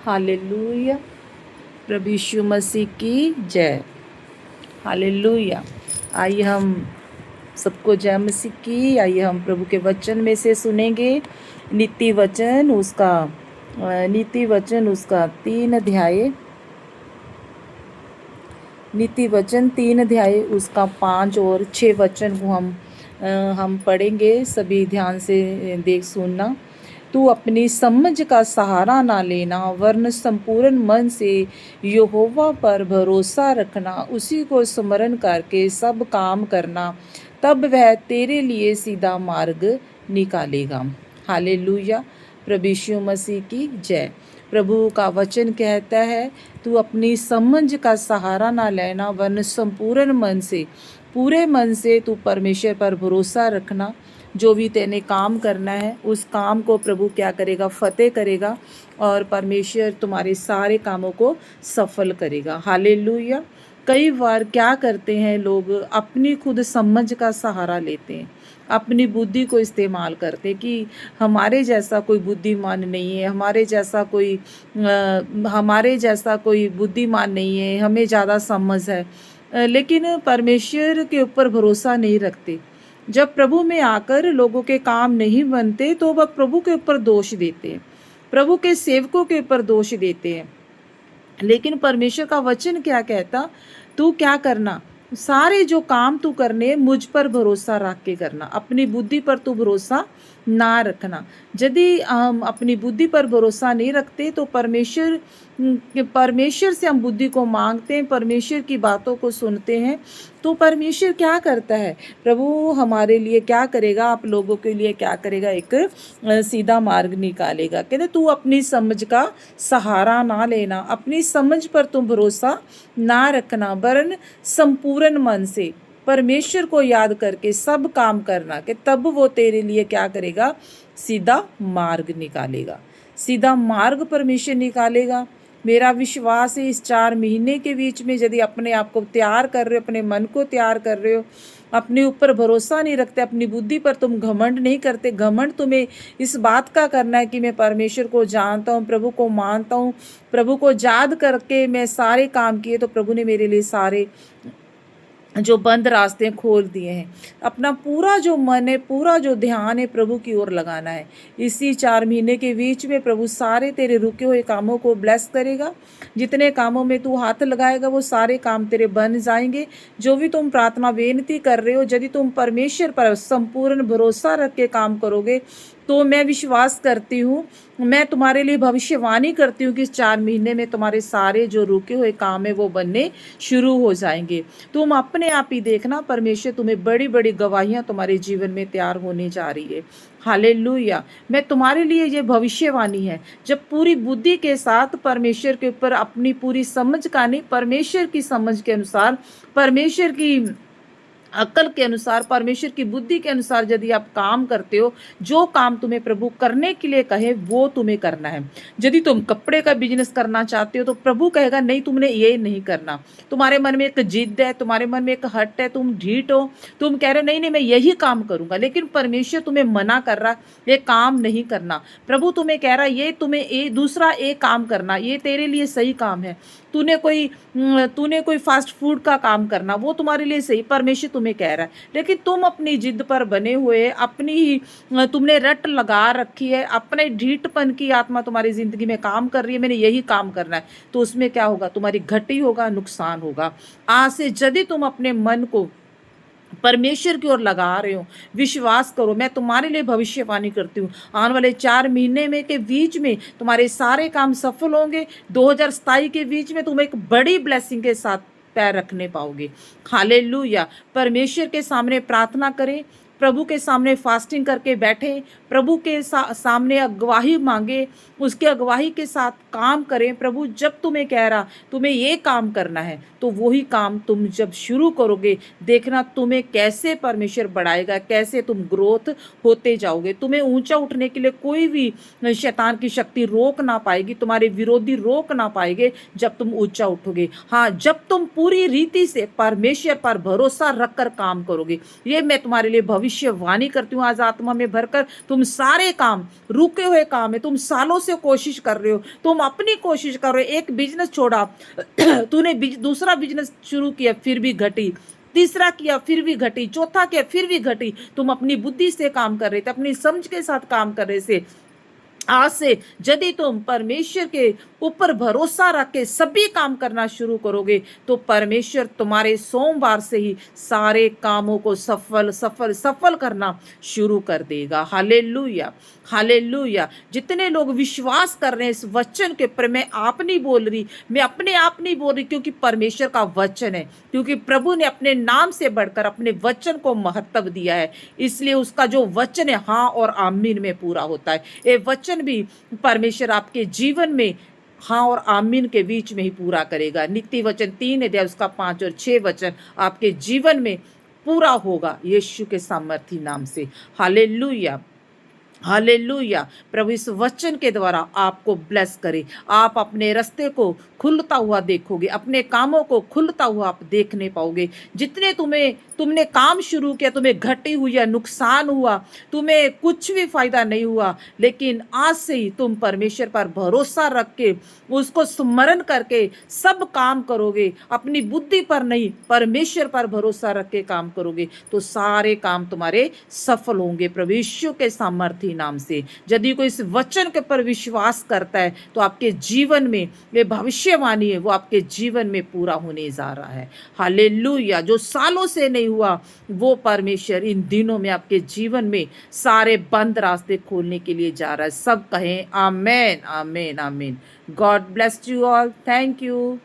Hallelujah. प्रभु यीशु मसीह की जय। Hallelujah. आइए हम सबको जय मसीह की। आइए हम प्रभु के वचन में से सुनेंगे नीति वचन उसका 3 अध्याय, नीति वचन 3 अध्याय उसका 5 और 6 वचन को हम पढ़ेंगे। सभी ध्यान से देख सुनना। तू अपनी समझ का सहारा ना लेना, वरन संपूर्ण मन से यहोवा पर भरोसा रखना, उसी को स्मरण करके सब काम करना, तब वह तेरे लिए सीधा मार्ग निकालेगा। हालेलुया। प्रभु यीशु मसीह की जय। प्रभु का वचन कहता है, तू अपनी समझ का सहारा ना लेना, वरन संपूर्ण मन से, पूरे मन से तू परमेश्वर पर भरोसा रखना। जो भी तेने काम करना है उस काम को प्रभु क्या करेगा, फतेह करेगा, और परमेश्वर तुम्हारे सारे कामों को सफल करेगा। हालेलुया। कई बार क्या करते हैं लोग, अपनी खुद समझ का सहारा लेते हैं, अपनी बुद्धि को इस्तेमाल करते कि हमारे जैसा कोई बुद्धिमान नहीं है, हमारे जैसा कोई बुद्धिमान नहीं है, हमें ज़्यादा समझ है, लेकिन परमेश्वर के ऊपर भरोसा नहीं रखते। जब प्रभु में आकर लोगों के काम नहीं बनते तो वह प्रभु के ऊपर दोष देते हैं, प्रभु के सेवकों के ऊपर दोष देते हैं। लेकिन परमेश्वर का वचन क्या कहता, तू क्या करना, सारे जो काम तू करने मुझ पर भरोसा रख के करना, अपनी बुद्धि पर तू भरोसा ना रखना। यदि हम अपनी बुद्धि पर भरोसा नहीं रखते तो परमेश्वर से हम बुद्धि को मांगते हैं, परमेश्वर की बातों को सुनते हैं, तो परमेश्वर क्या करता है, प्रभु हमारे लिए क्या करेगा, आप लोगों के लिए क्या करेगा, एक सीधा मार्ग निकालेगा। कहते तू अपनी समझ का सहारा ना लेना, अपनी समझ पर तुम भरोसा ना रखना, वरन संपूर्ण मन से परमेश्वर को याद करके सब काम करना, कि तब वो तेरे लिए क्या करेगा, सीधा मार्ग निकालेगा। सीधा मार्ग परमेश्वर निकालेगा। मेरा विश्वास है इस 4 महीने के बीच में यदि अपने आप को तैयार कर रहे हो, अपने मन को तैयार कर रहे हो, अपने ऊपर भरोसा नहीं रखते, अपनी बुद्धि पर तुम घमंड नहीं करते। घमंड तुम्हें इस बात का करना है कि मैं परमेश्वर को जानता हूँ, प्रभु को मानता हूँ, प्रभु को याद करके मैं सारे काम किए तो प्रभु ने मेरे लिए सारे जो बंद रास्ते खोल दिए हैं। अपना पूरा जो मन है, पूरा जो ध्यान है प्रभु की ओर लगाना है। इसी 4 महीने के बीच में प्रभु सारे तेरे रुके हुए कामों को ब्लेस करेगा। जितने कामों में तू हाथ लगाएगा वो सारे काम तेरे बन जाएंगे। जो भी तुम प्रार्थना बेनती कर रहे हो, यदि तुम परमेश्वर पर संपूर्ण भरोसा रख के काम करोगे तो मैं विश्वास करती हूँ, मैं तुम्हारे लिए भविष्यवाणी करती हूँ कि इस 4 महीने में तुम्हारे सारे जो रुके हुए काम है वो बनने शुरू हो जाएंगे। तुम अपने आप ही देखना, परमेश्वर तुम्हें बड़ी बड़ी गवाहियां तुम्हारे जीवन में तैयार होने जा रही है। हालेलुया। मैं तुम्हारे लिए ये भविष्यवाणी है, जब पूरी बुद्धि के साथ परमेश्वर के ऊपर अपनी पूरी समझ का नहीं, परमेश्वर की समझ के अनुसार, परमेश्वर की अक्ल के अनुसार, परमेश्वर की बुद्धि के अनुसार यदि आप काम करते हो, जो काम तुम्हें प्रभु करने के लिए कहे वो तुम्हें करना है। यदि तुम कपड़े का बिजनेस करना चाहते हो तो प्रभु कहेगा नहीं, तुमने ये नहीं करना। तुम्हारे मन में एक जिद है, तुम्हारे मन में एक हट है, तुम ढीठ हो, तुम कह रहे हो नहीं नहीं मैं यही काम करूंगा, लेकिन परमेश्वर तुम्हें मना कर रहा, ये काम नहीं करना। प्रभु तुम्हें कह रहा ये तुम्हें दूसरा एक काम करना, ये तेरे लिए सही काम है। तूने कोई फास्ट फूड का काम करना, वो तुम्हारे लिए सही, परमेश्वर तुम्हें कह रहा है। लेकिन तुम अपनी जिद पर बने हुए, अपनी ही तुमने रट लगा रखी है, अपने ढीठपन की आत्मा तुम्हारी जिंदगी में काम कर रही है, मैंने यही काम करना है, तो उसमें क्या होगा, तुम्हारी घटी होगा, नुकसान होगा। आज से यदि तुम अपने मन को परमेश्वर की ओर लगा रहे हो, विश्वास करो, मैं तुम्हारे लिए भविष्यवाणी करती हूँ, आने वाले 4 महीने में के बीच में तुम्हारे सारे काम सफल होंगे। 2027 के बीच में तुम एक बड़ी ब्लेसिंग के साथ पैर रखने पाओगे। हालेलुया। परमेश्वर के सामने प्रार्थना करें, प्रभु के सामने फास्टिंग करके बैठे, प्रभु के सामने अगवाही मांगे, उसके अगवाही के साथ काम करें। प्रभु जब तुम्हें कह रहा तुम्हें ये काम करना है तो वही काम तुम जब शुरू करोगे, देखना तुम्हें कैसे परमेश्वर बढ़ाएगा, कैसे तुम ग्रोथ होते जाओगे। तुम्हें ऊंचा उठने के लिए कोई भी शैतान की शक्ति रोक ना पाएगी, तुम्हारे विरोधी रोक ना पाएंगे जब तुम ऊंचा उठोगे। हाँ, जब तुम पूरी रीति से परमेश्वर पर भरोसा रखकर काम करोगे। ये मैं तुम्हारे लिए भविष्य भविष्यवाणी करती हूँ आज आत्मा में भरकर, तुम सारे काम, रुके हुए काम है, तुम सालों से कोशिश कर रहे हो, तुम अपनी कोशिश कर रहे हो, एक बिजनेस छोड़ा तूने दूसरा बिजनेस शुरू किया फिर भी घटी, तीसरा किया फिर भी घटी, चौथा किया फिर भी घटी, तुम अपनी बुद्धि से काम कर रहे थे, अपनी समझ के साथ काम कर रहे थे। आज से यदि तुम परमेश्वर के ऊपर भरोसा रख के सभी काम करना शुरू करोगे तो परमेश्वर तुम्हारे सोमवार से ही सारे कामों को सफल सफल सफल करना शुरू कर देगा। Hallelujah, hallelujah. जितने लोग विश्वास कर रहे हैं इस वचन के ऊपर, मैं आप नहीं बोल रही, मैं अपने आप नहीं बोल रही, क्योंकि परमेश्वर का वचन है, क्योंकि प्रभु ने अपने नाम से बढ़कर अपने वचन को महत्व दिया है, इसलिए उसका जो वचन है हाँ और आमीन में पूरा होता है। ये वचन भी परमेश्वर आपके जीवन में हाँ और आमीन के बीच में ही पूरा करेगा। नीति वचन 3 अध्याय उसका 5 और 6 वचन आपके जीवन में पूरा होगा यीशु के सामर्थी नाम से। Hallelujah, hallelujah. प्रभु इस वचन के द्वारा आपको ब्लेस करे, आप अपने रास्ते को खुलता हुआ देखोगे, अपने कामों को खुलता हुआ आप देखने पाओगे। जितने तुमने काम शुरू किया, तुम्हें घटी हुई या नुकसान हुआ, तुम्हें कुछ भी फायदा नहीं हुआ, लेकिन आज से ही तुम परमेश्वर पर भरोसा रख के उसको स्मरण करके सब काम करोगे, अपनी बुद्धि पर नहीं परमेश्वर पर भरोसा रख के काम करोगे तो सारे काम तुम्हारे सफल होंगे प्रभु यीशु के सामर्थी नाम से। यदि कोई इस वचन के पर विश्वास करता है तो आपके जीवन में ये भविष्यवाणी है वो आपके जीवन में पूरा होने जा रहा है। हालेलुया। जो सालों से नहीं हुआ वो परमेश्वर इन दिनों में आपके जीवन में सारे बंद रास्ते खोलने के लिए जा रहा है। सब कहें amen, amen, amen. God bless you all. Thank you.